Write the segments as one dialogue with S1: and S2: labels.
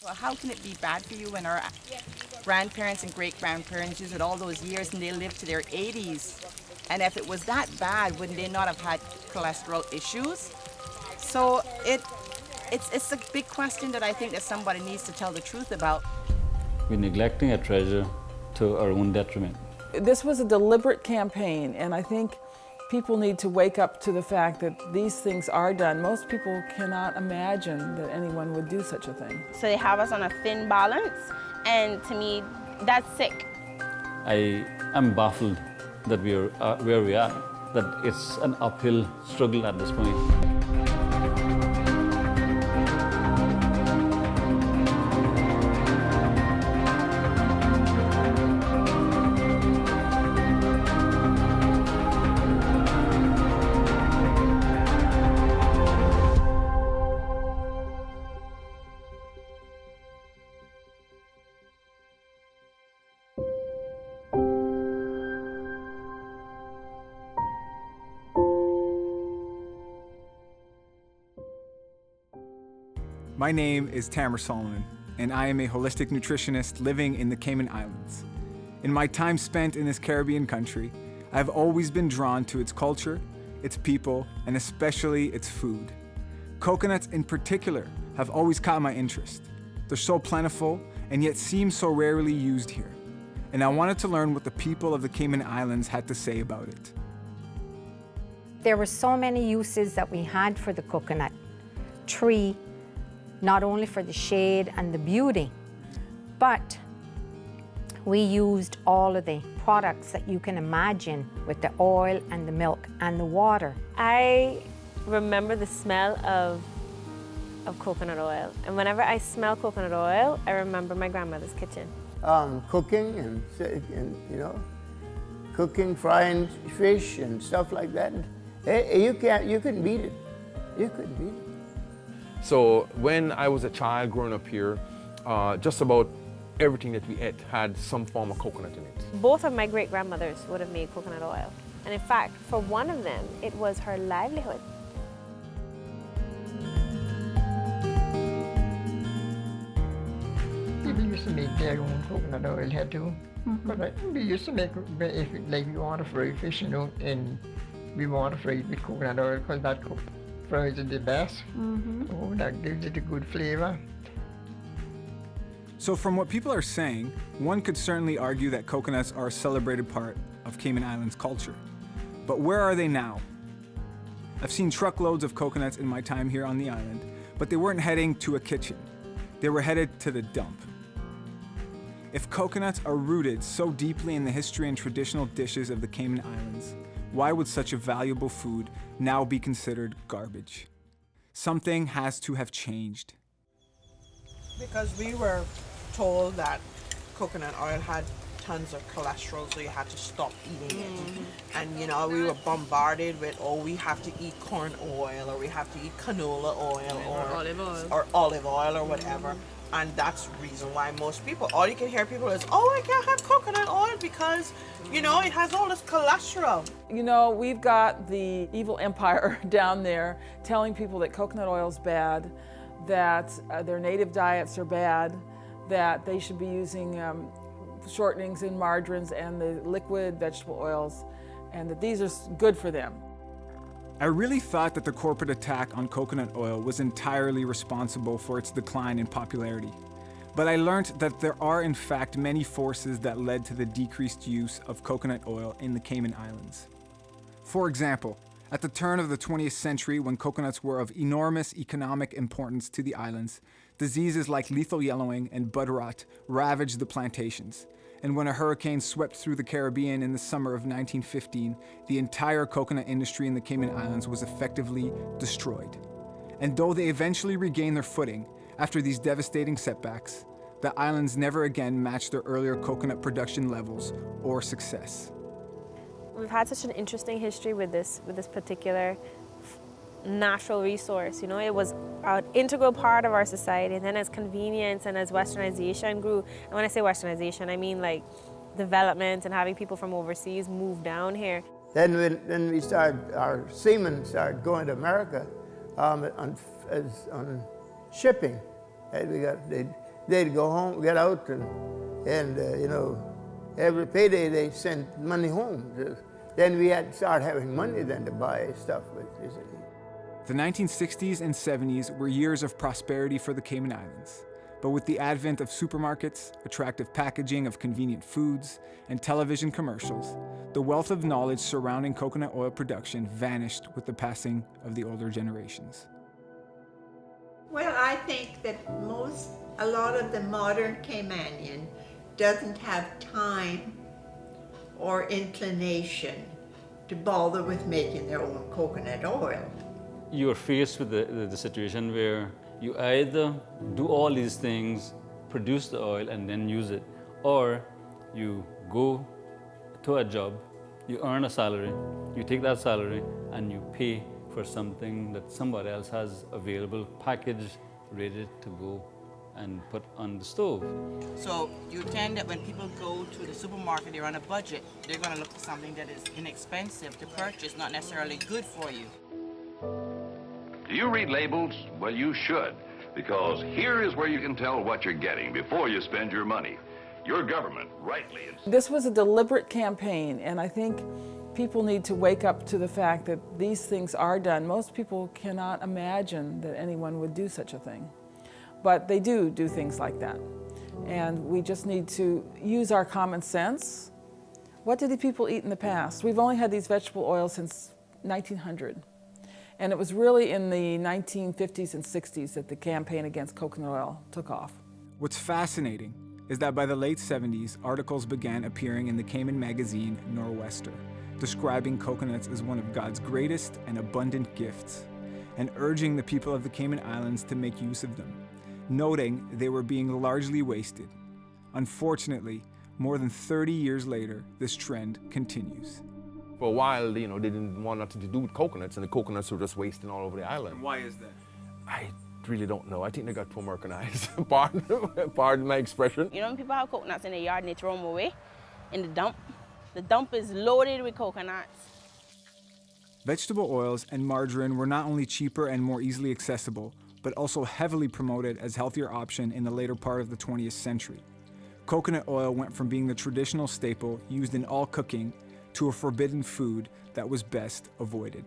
S1: Well, how can it be bad for you when our grandparents and great-grandparents used it all those years and they lived to their 80s? And if it was that bad, wouldn't they not have had cholesterol issues? So it's a big question that I think that somebody needs to tell the truth about.
S2: We're neglecting a treasure to our own detriment.
S3: This was a deliberate campaign, and I think people need to wake up to the fact that these things are done. Most people cannot imagine that anyone would do such a thing.
S4: So they have us on a thin balance, and to me, that's sick.
S2: I am baffled that we are where we are, that it's an uphill struggle at this point.
S5: My name is Tamer, and I am a holistic nutritionist living in the Cayman Islands. In my time spent in this Caribbean country, I've always been drawn to its culture, its people, and especially its food. Coconuts in particular have always caught my interest. They're so plentiful and yet seem so rarely used here. And I wanted to learn what the people of the Cayman Islands had to say about it.
S6: There were so many uses that we had for the coconut tree, not only for the shade and the beauty, but we used all of the products that you can imagine with the oil and the milk and the water.
S4: I remember the smell of coconut oil. And whenever I smell coconut oil, I remember my grandmother's kitchen.
S7: Cooking and cooking, frying fish and stuff like that. You couldn't beat it. You couldn't beat it.
S8: So when I was a child growing up here, just about everything that we ate had some form of coconut in it.
S4: Both of my great-grandmothers would have made coconut oil. And in fact, for one of them, it was her livelihood.
S9: People used to make their own coconut oil here too. But we used to make, if like we want to fry fish, and we want to fry it with coconut oil because that fries it the best. Oh, that gives it a good flavor.
S5: So from what people are saying, one could certainly argue that coconuts are a celebrated part of Cayman Islands culture. But where are they now? I've seen truckloads of coconuts in my time here on the island, but they weren't heading to a kitchen. They were headed to the dump. If coconuts are rooted so deeply in the history and traditional dishes of the Cayman Islands, why would such a valuable food now be considered garbage? Something has to have changed.
S10: Because we were told that coconut oil had tons of cholesterol, so you had to stop eating it. And we were bombarded with, we have to eat corn oil, or we have to eat canola oil, or olive oil, or whatever. And that's the reason why most people, all you can hear people is, I can't have coconut oil because, it has all this cholesterol.
S3: We've got the evil empire down there telling people that coconut oil's bad, that their native diets are bad, that they should be using shortenings in margarines and the liquid vegetable oils, and that these are good for them.
S5: I really thought that the corporate attack on coconut oil was entirely responsible for its decline in popularity. But I learned that there are in fact many forces that led to the decreased use of coconut oil in the Cayman Islands. For example, at the turn of the 20th century, when coconuts were of enormous economic importance to the islands, diseases like lethal yellowing and bud rot ravaged the plantations. And when a hurricane swept through the Caribbean in the summer of 1915, the entire coconut industry in the Cayman Islands was effectively destroyed. And though they eventually regained their footing after these devastating setbacks, the islands never again matched their earlier coconut production levels or success.
S4: We've had such an interesting history with this particular natural resource. It was an integral part of our society, and then as convenience and as westernization grew, and when I say westernization, I mean like development and having people from overseas move down here.
S7: Then when our seamen started going to America on shipping, they'd go home, get out, and you know, every payday they sent money home. Then we had to start having money then to buy stuff with. You see.
S5: The 1960s and 70s were years of prosperity for the Cayman Islands. But with the advent of supermarkets, attractive packaging of convenient foods, and television commercials, the wealth of knowledge surrounding coconut oil production vanished with the passing of the older generations.
S11: Well, I think that a lot of the modern Caymanian doesn't have time or inclination to bother with making their own coconut oil.
S2: You are faced with the situation where you either do all these things, produce the oil and then use it, or you go to a job, you earn a salary, you take that salary and you pay for something that somebody else has available, packaged, ready to go and put on the stove.
S1: So you tend that when people go to the supermarket, they're on a budget, they're going to look for something that is inexpensive to purchase, not necessarily good for you.
S12: Do you read labels? Well, you should, because here is where you can tell what you're getting before you spend your money. Your government, rightly...
S3: This was a deliberate campaign, and I think people need to wake up to the fact that these things are done. Most people cannot imagine that anyone would do such a thing, but they do things like that. And we just need to use our common sense. What did the people eat in the past? We've only had these vegetable oils since 1900. And it was really in the 1950s and 60s that the campaign against coconut oil took off.
S5: What's fascinating is that by the late 70s, articles began appearing in the Cayman magazine Nor'Wester, describing coconuts as one of God's greatest and abundant gifts, and urging the people of the Cayman Islands to make use of them, noting they were being largely wasted. Unfortunately, more than 30 years later, this trend continues.
S8: For a while, you know, they didn't want nothing to do with coconuts, and the coconuts were just wasting all over the island.
S5: Why is that?
S8: I really don't know. I think they got too Americanized. Pardon my expression.
S13: You know, when people have coconuts in their yard and they throw them away in the dump. The dump is loaded with coconuts.
S5: Vegetable oils and margarine were not only cheaper and more easily accessible, but also heavily promoted as healthier option in the later part of the 20th century. Coconut oil went from being the traditional staple used in all cooking to a forbidden food that was best avoided.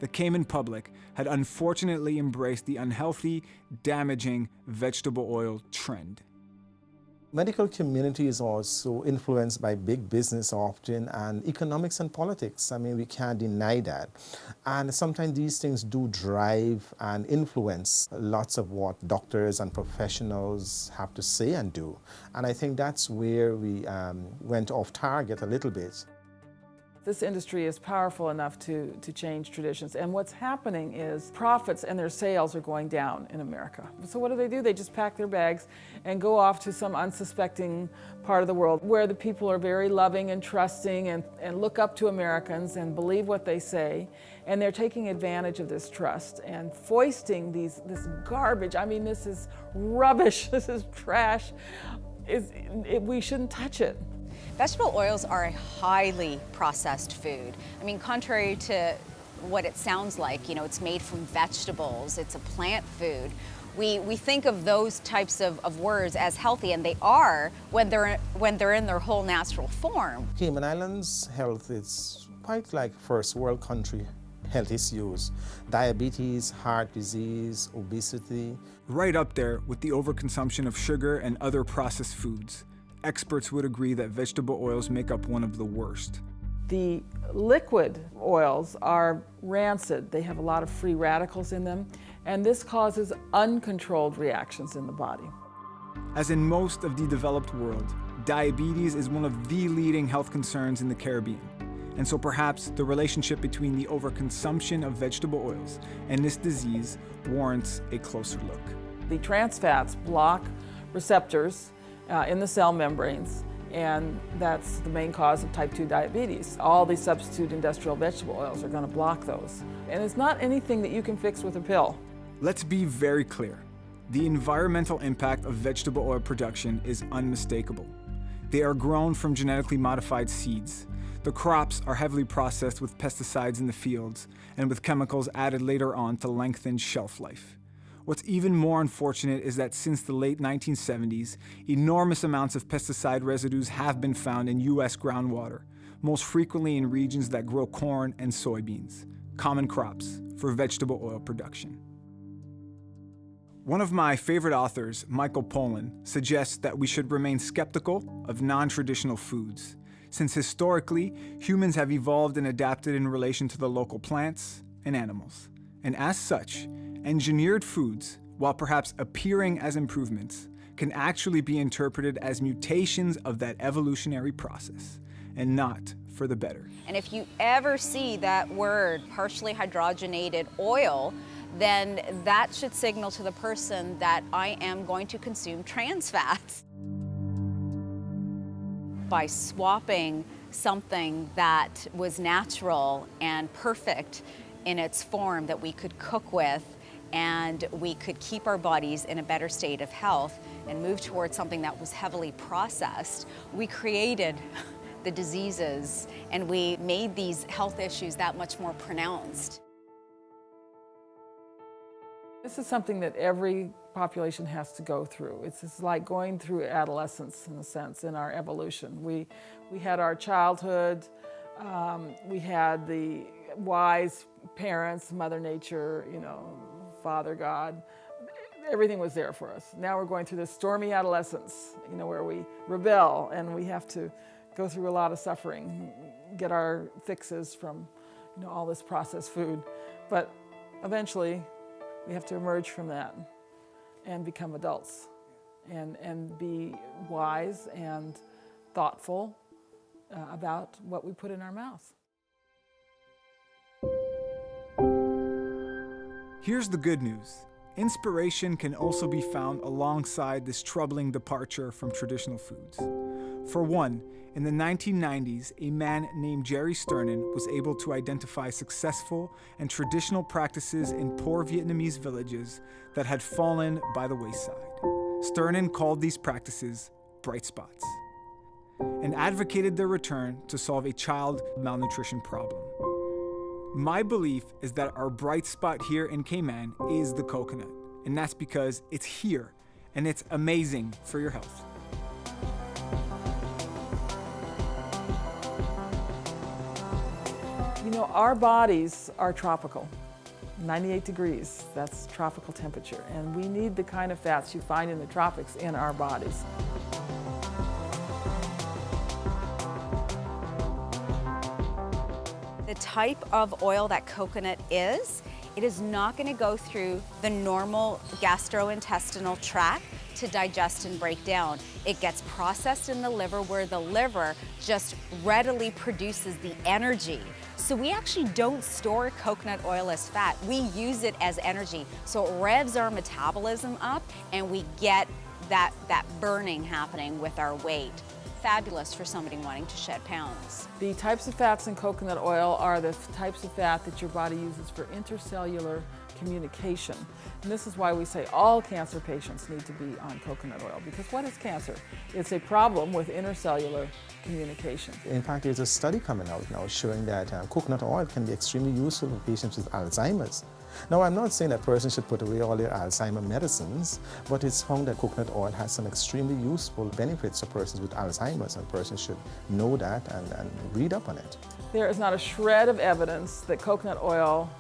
S5: The Cayman public had unfortunately embraced the unhealthy, damaging vegetable oil trend.
S14: Medical community is also influenced by big business often, and economics and politics. I mean, we can't deny that. And sometimes these things do drive and influence lots of what doctors and professionals have to say and do. And I think that's where we went off target a little bit.
S3: This industry is powerful enough to change traditions. And what's happening is profits and their sales are going down in America. So what do? They just pack their bags and go off to some unsuspecting part of the world where the people are very loving and trusting and look up to Americans and believe what they say. And they're taking advantage of this trust and foisting this garbage. I mean, this is rubbish, this is trash. We shouldn't touch it.
S15: Vegetable oils are a highly processed food. I mean, contrary to what it sounds like, you know, it's made from vegetables, it's a plant food. We think of those types of words as healthy, and they are when they're in their whole natural form.
S14: Cayman Islands health is quite like first world country health issues. Diabetes, heart disease, obesity.
S5: Right up there with the overconsumption of sugar and other processed foods. Experts would agree that vegetable oils make up one of the worst.
S3: The liquid oils are rancid. They have a lot of free radicals in them, and this causes uncontrolled reactions in the body.
S5: As in most of the developed world, diabetes is one of the leading health concerns in the Caribbean. And so perhaps the relationship between the overconsumption of vegetable oils and this disease warrants a closer look.
S3: The trans fats block receptors in the cell membranes, and that's the main cause of type 2 diabetes. All these substitute industrial vegetable oils are going to block those. And it's not anything that you can fix with a pill.
S5: Let's be very clear. The environmental impact of vegetable oil production is unmistakable. They are grown from genetically modified seeds. The crops are heavily processed with pesticides in the fields and with chemicals added later on to lengthen shelf life. What's even more unfortunate is that since the late 1970s, enormous amounts of pesticide residues have been found in U.S. groundwater, most frequently in regions that grow corn and soybeans, common crops for vegetable oil production. One of my favorite authors, Michael Pollan, suggests that we should remain skeptical of non-traditional foods, since historically, humans have evolved and adapted in relation to the local plants and animals. And as such, engineered foods, while perhaps appearing as improvements, can actually be interpreted as mutations of that evolutionary process, and not for the better.
S15: And if you ever see that word, partially hydrogenated oil, then that should signal to the person that I am going to consume trans fats. By swapping something that was natural and perfect in its form that we could cook with, and we could keep our bodies in a better state of health and move towards something that was heavily processed, we created the diseases and we made these health issues that much more pronounced.
S3: This is something that every population has to go through. It's like going through adolescence, in a sense, in our evolution. We had our childhood, we had the wise parents, Mother Nature, Father God. Everything was there for us. Now we're going through this stormy adolescence, where we rebel and we have to go through a lot of suffering, get our fixes from, all this processed food. But eventually, we have to emerge from that and become adults and be wise and thoughtful about what we put in our mouths.
S5: Here's the good news. Inspiration can also be found alongside this troubling departure from traditional foods. For one, in the 1990s, a man named Jerry Sternin was able to identify successful and traditional practices in poor Vietnamese villages that had fallen by the wayside. Sternin called these practices bright spots and advocated their return to solve a child malnutrition problem. My belief is that our bright spot here in Cayman is the coconut, and that's because it's here and it's amazing for your health.
S3: Our bodies are tropical. 98 degrees, that's tropical temperature, and we need the kind of fats you find in the tropics in our bodies.
S15: The type of oil that coconut is, it is not going to go through the normal gastrointestinal tract to digest and break down. It gets processed in the liver, where the liver just readily produces the energy. So we actually don't store coconut oil as fat. We use it as energy. So it revs our metabolism up and we get that burning happening with our weight. Fabulous for somebody wanting to shed pounds.
S3: The types of fats in coconut oil are the types of fat that your body uses for intercellular communication. And this is why we say all cancer patients need to be on coconut oil, because what is cancer? It's a problem with intercellular communication.
S14: In fact, there's a study coming out now showing that coconut oil can be extremely useful for patients with Alzheimer's. Now, I'm not saying that persons should put away all their Alzheimer medicines, but it's found that coconut oil has some extremely useful benefits for persons with Alzheimer's, and persons should know that and read up on it.
S3: There is not a shred of evidence that coconut oil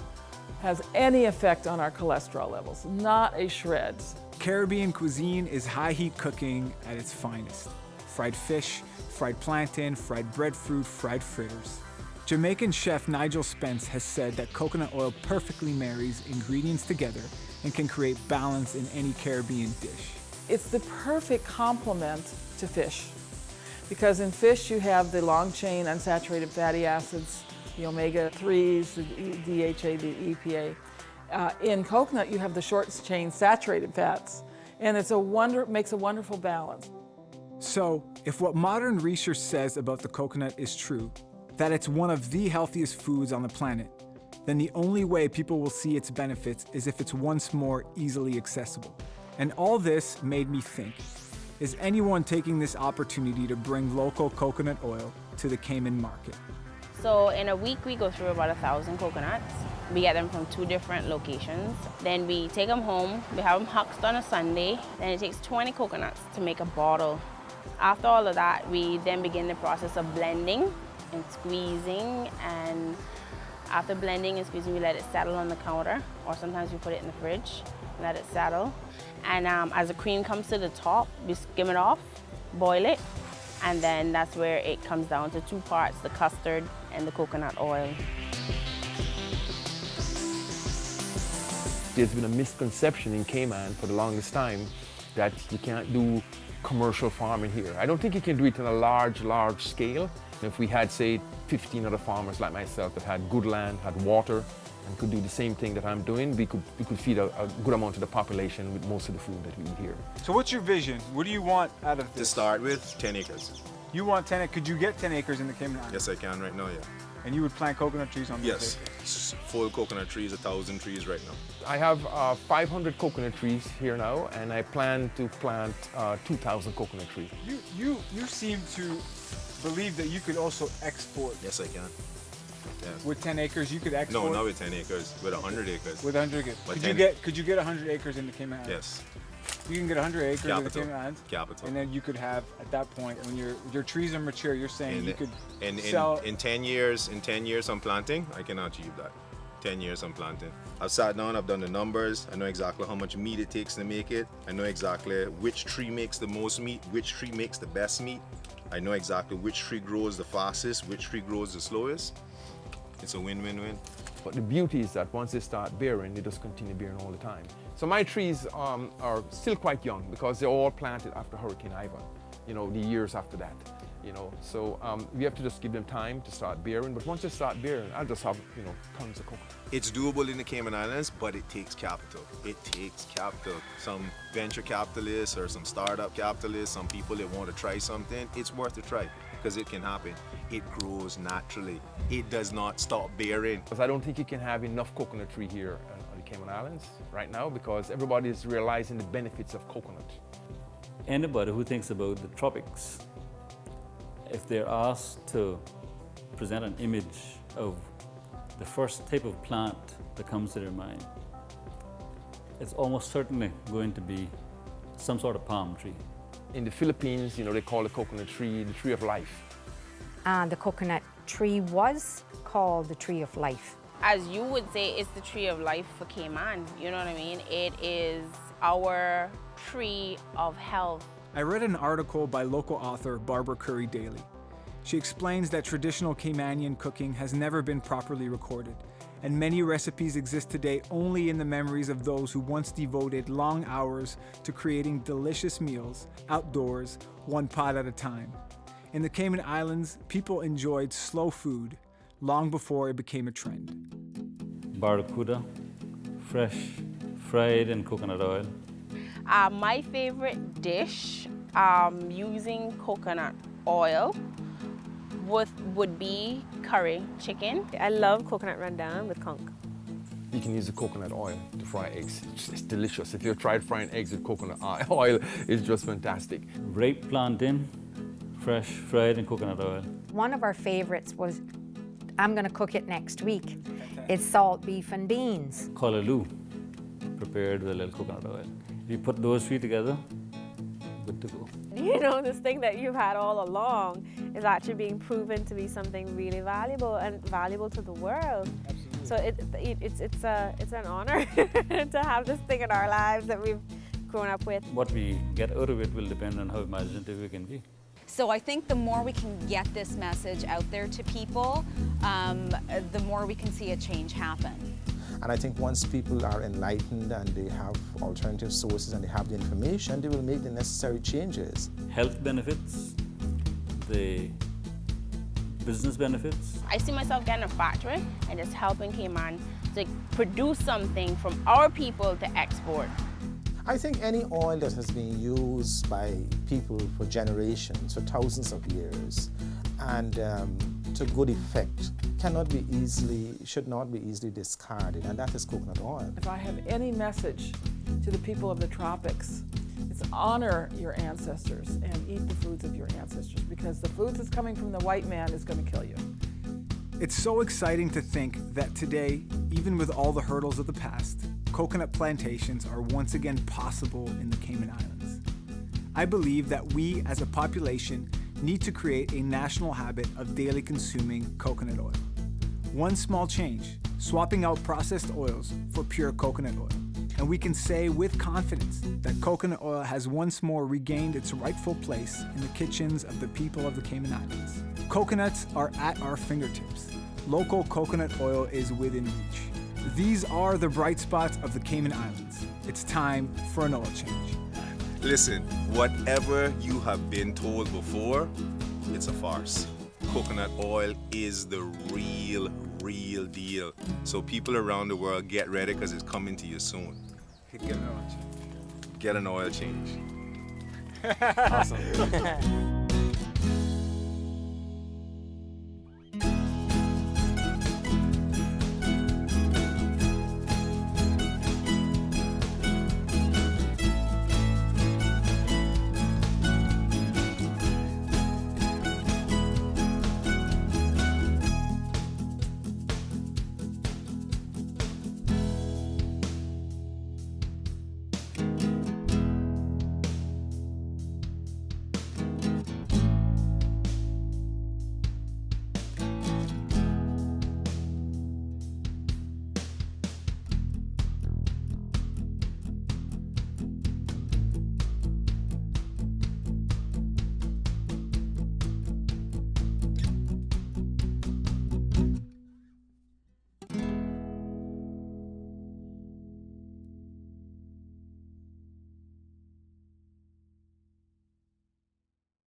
S3: has any effect on our cholesterol levels, not a shred.
S5: Caribbean cuisine is high heat cooking at its finest. Fried fish, fried plantain, fried breadfruit, fried fritters. Jamaican chef Nigel Spence has said that coconut oil perfectly marries ingredients together and can create balance in any Caribbean dish.
S3: It's the perfect complement to fish, because in fish you have the long chain unsaturated fatty acids, the omega-3s, the DHA, the EPA. In coconut you have the short chain saturated fats, and makes a wonderful balance.
S5: So, if what modern research says about the coconut is true, that it's one of the healthiest foods on the planet, then the only way people will see its benefits is if it's once more easily accessible. And all this made me think, is anyone taking this opportunity to bring local coconut oil to the Cayman market?
S13: So in a week we go through about 1,000 coconuts. We get them from 2 different locations. Then we take them home. We have them husked on a Sunday. Then it takes 20 coconuts to make a bottle. After all of that, we then begin the process of blending and squeezing. And after blending and squeezing, we let it settle on the counter, or sometimes we put it in the fridge, let it settle. And as the cream comes to the top, we skim it off, boil it, and then that's where it comes down to 2 parts, the custard and the coconut oil.
S8: There's been a misconception in Cayman for the longest time that you can't do commercial farming here. I don't think you can do it on a large scale. If we had, say, 15 other farmers like myself that had good land, had water, and could do the same thing that I'm doing, we could feed a good amount of the population with most of the food that we eat here.
S5: So what's your vision? What do you want out of this?
S16: To start with, 10 acres.
S5: You want 10 acres? Could you get 10 acres in the Cayman Islands?
S16: Yes, I can right now, yeah.
S5: And you would plant coconut trees on those acres?
S16: Yes, full coconut trees, 1,000 trees right now.
S8: I have 500 coconut trees here now, and I plan to plant 2,000 coconut trees.
S5: You seem to believe that you could also export.
S16: Yes, I can. Yes.
S5: With 10 acres, you could export?
S16: No, not with 10 acres, with 100 acres.
S5: With 100 acres. Could you get 100 acres in the Cayman Islands?
S16: Yes.
S5: You can get 100 acres in the Cayman Islands?
S16: Capital.
S5: And then you could have, at that point, when your trees are mature, you're saying you could
S16: sell... In 10 years I'm planting, I can achieve that. 10 years I'm planting. I've sat down, I've done the numbers, I know exactly how much meat it takes to make it. I know exactly which tree makes the most meat, which tree makes the best meat. I know exactly which tree grows the fastest, which tree grows the slowest. It's a win-win-win.
S8: But the beauty is that once they start bearing, they just continue bearing all the time. So my trees are still quite young because they're all planted after Hurricane Ivan, the years after that. So we have to just give them time to start bearing. But once they start bearing, I'll just have, tons of coconut.
S16: It's doable in the Cayman Islands, but it takes capital. It takes capital. Some venture capitalists or some startup capitalists, some people that want to try something, it's worth a try because it can happen. It grows naturally. It does not stop bearing.
S8: Because I don't think you can have enough coconut tree here on the Cayman Islands right now because everybody is realizing the benefits of coconut.
S2: Anybody who thinks about the tropics, if they're asked to present an image of the first type of plant that comes to their mind, it's almost certainly going to be some sort of palm tree.
S8: In the Philippines, they call the coconut tree the tree of life.
S6: The coconut tree was called the tree of life.
S13: As you would say, it's the tree of life for Cayman, you know what I mean? It is our tree of health.
S5: I read an article by local author Barbara Curry Daly. She explains that traditional Caymanian cooking has never been properly recorded, and many recipes exist today only in the memories of those who once devoted long hours to creating delicious meals outdoors, one pot at a time. In the Cayman Islands, people enjoyed slow food long before it became a trend.
S2: Barracuda, fresh, fried in coconut oil.
S13: My favorite dish using coconut oil would be curry chicken.
S4: I love coconut rendang with conch.
S8: You can use the coconut oil to fry eggs. It's delicious. If you've tried frying eggs with coconut oil, it's just fantastic.
S2: Grape plantain, fresh, fried in coconut oil.
S6: One of our favorites was, I'm going to cook it next week. It's salt beef and beans.
S2: Callaloo, prepared with a little coconut oil. If you put those 3 together, good to go.
S4: This thing that you've had all along is actually being proven to be something really valuable and valuable to the world.
S5: Absolutely.
S4: So it's an honor to have this thing in our lives that we've grown up with.
S2: What we get out of it will depend on how imaginative we can be.
S15: So I think the more we can get this message out there to people, the more we can see a change happen.
S14: And I think once people are enlightened and they have alternative sources and they have the information, they will make the necessary changes.
S2: Health benefits, the business benefits.
S13: I see myself getting a factory and just helping Cayman to produce something from our people to export.
S14: I think any oil that has been used by people for generations, for thousands of years, and to good effect, should not be easily discarded, and that is coconut oil.
S3: If I have any message to the people of the tropics, it's honor your ancestors and eat the foods of your ancestors, because the food that's coming from the white man is going to kill you.
S5: It's so exciting to think that today, even with all the hurdles of the past, coconut plantations are once again possible in the Cayman Islands. I believe that we as a population need to create a national habit of daily consuming coconut oil. One small change, swapping out processed oils for pure coconut oil. And we can say with confidence that coconut oil has once more regained its rightful place in the kitchens of the people of the Cayman Islands. Coconuts are at our fingertips. Local coconut oil is within reach. These are the bright spots of the Cayman Islands. It's time for an oil change.
S16: Listen, whatever you have been told before, it's a farce. Coconut oil is the real deal. So people around the world, get ready because it's coming to you soon.
S5: Get an oil change.
S16: Get an oil change.
S5: Awesome.